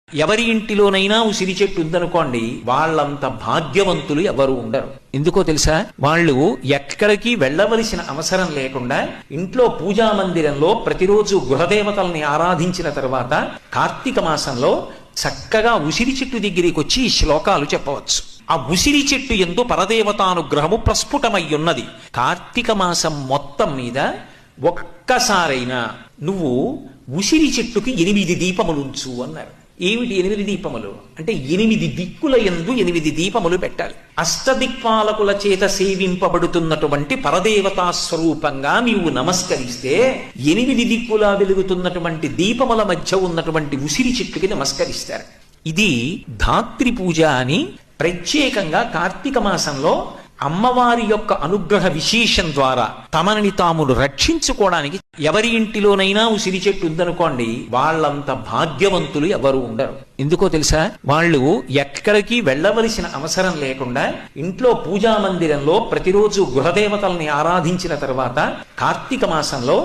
ఎవరి ఇంటిలోనైనా ఉసిరి చెట్టు ఉందనుకోండి, వాళ్ళంత భాగ్యవంతులు ఎవరు ఉండరు. ఎందుకో తెలుసా? వాళ్ళు ఎక్కడికి వెళ్ళవలసిన అవసరం లేకుండా ఇంట్లో పూజా మందిరంలో ప్రతిరోజు గృహదేవతల్ని ఆరాధించిన తర్వాత కార్తీక మాసంలో చక్కగా ఉసిరి చెట్టు దగ్గరికి వచ్చి ఈ శ్లోకాలు చెప్పవచ్చు. ఆ ఉసిరి చెట్టు యందు పరదేవతానుగ్రహము ప్రస్ఫుటమయ్యున్నది. కార్తీక మాసం మొత్తం మీద ఒక్కసారైనా నువ్వు ఉసిరి చెట్టుకి 8 దీపములుంచు అన్నారు. ఏమిటి 8 దీపములు అంటే? 8 దిక్కుల యందు 8 దీపములు పెట్టాలి. అష్టదిక్పాలకుల చేత సేవింపబడుతున్నటువంటి పరదేవతా స్వరూపంగా నీవు నమస్కరిస్తే 8 దిక్కులా వెలుగుతున్నటువంటి దీపముల మధ్య ఉన్నటువంటి ఉసిరి చెట్టుకి నమస్కరిస్తారు. ఇది ధాత్రి పూజ అని ప్రత్యేకంగా కార్తీక మాసంలో అమ్మవారి యొక్క అనుగ్రహ విశేషం ద్వారా తమని తామును రక్షించుకోవడానికి ఎవరి ఇంటిలోనైనా ఉసిరి చెట్టు ఉందనుకోండి, వాళ్ళంత భాగ్యవంతులు ఎవరు ఉండరు. ఎందుకో తెలుసా? వాళ్ళు ఎక్కడికి వెళ్ళవలసిన అవసరం లేకుండా ఇంట్లో పూజా మందిరంలో ప్రతిరోజు గృహదేవతల్ని ఆరాధించిన తర్వాత కార్తీక మాసంలో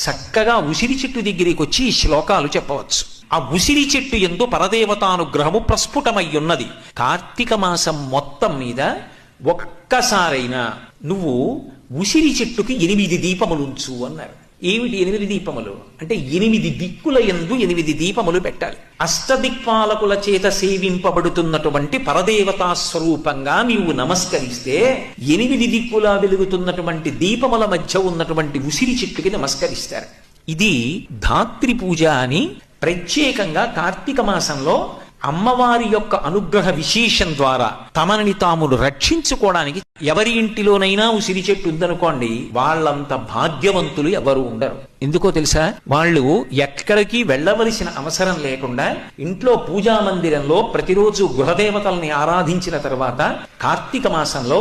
చక్కగా ఉసిరి చెట్టు దగ్గరికి వచ్చి ఈ శ్లోకాలు చెప్పవచ్చు. ఆ ఉసిరి చెట్టు యందు పరదేవతానుగ్రహము ప్రస్ఫుటమయ్యున్నది. కార్తీక మాసం మొత్తం మీద ఒక్కసారైనా నువ్వు ఉసిరి చెట్టుకి 8 దీపములుంచు అన్నారు. ఏమిటి 8 దీపములు అంటే? 8 దిక్కుల యందు 8 దీపములు పెట్టాలి. అష్టదిక్పాలకుల చేత సేవింపబడుతున్నటువంటి పరదేవతా స్వరూపంగా నీవు నమస్కరిస్తే 8 దిక్కులా వెలుగుతున్నటువంటి దీపముల మధ్య ఉన్నటువంటి ఉసిరి చెట్టుకి నమస్కరిస్తారు. ఇది ధాత్రి పూజ అని ప్రత్యేకంగా కార్తీక మాసంలో అమ్మవారి యొక్క అనుగ్రహ విశేషం ద్వారా తమని తామును రక్షించుకోవడానికి ఎవరి ఇంటిలోనైనా ఉసిరి చెట్టు ఉందనుకోండి, వాళ్ళంత భాగ్యవంతులు ఎవరు ఉండరు. ఎందుకో తెలుసా? వాళ్ళు ఎక్కడికి వెళ్ళవలసిన అవసరం లేకుండా ఇంట్లో పూజా మందిరంలో ప్రతిరోజు గృహదేవతల్ని ఆరాధించిన తర్వాత కార్తీక మాసంలో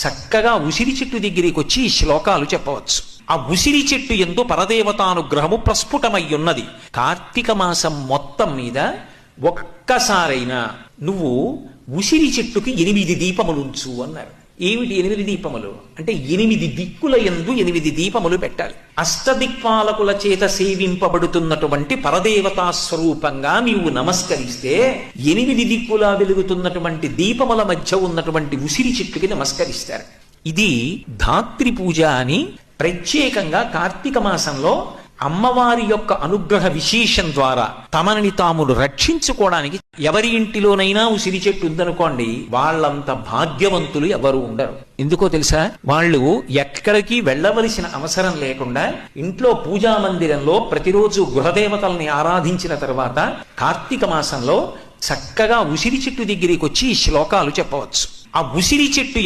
చక్కగా ఉసిరి చెట్టు దగ్గరికి వచ్చి ఈ శ్లోకాలు చెప్పవచ్చు. ఆ ఉసిరి చెట్టు యందు పరదేవతానుగ్రహము ప్రస్ఫుటమయ్యున్నది. కార్తీక మాసం మొత్తం మీద ఒక్కసారైనా నువ్వు ఉసిరి చెట్టుకి 8 దీపములుంచు అన్నారు. ఏమిటి 8 దీపములు అంటే? 8 దిక్కుల యందు 8 దీపములు పెట్టాలి. అష్టదిక్పాలకుల చేత సేవింపబడుతున్నటువంటి పరదేవతా స్వరూపంగా నీవు నమస్కరిస్తే 8 దిక్కులా వెలుగుతున్నటువంటి దీపముల మధ్య ఉన్నటువంటి ఉసిరి చెట్టుకి నమస్కరిస్తారు. ఇది ధాత్రి పూజ అని ప్రత్యేకంగా కార్తీక మాసంలో అమ్మవారి యొక్క అనుగ్రహ విశేషం ద్వారా తమని తామును రక్షించుకోవడానికి ఎవరి ఇంటిలోనైనా ఉసిరి చెట్టు ఉందనుకోండి, వాళ్ళంత భాగ్యవంతులు ఎవరు ఉండరు. ఎందుకో తెలుసా? వాళ్ళు ఎక్కడికి వెళ్ళవలసిన అవసరం లేకుండా ఇంట్లో పూజా మందిరంలో ప్రతిరోజు గృహదేవతల్ని ఆరాధించిన తర్వాత కార్తీక మాసంలో చక్కగా ఉసిరి చెట్టు దగ్గరికి వచ్చి ఈ శ్లోకాలు చెప్పవచ్చు. ఆ ఉసిరి చెట్టు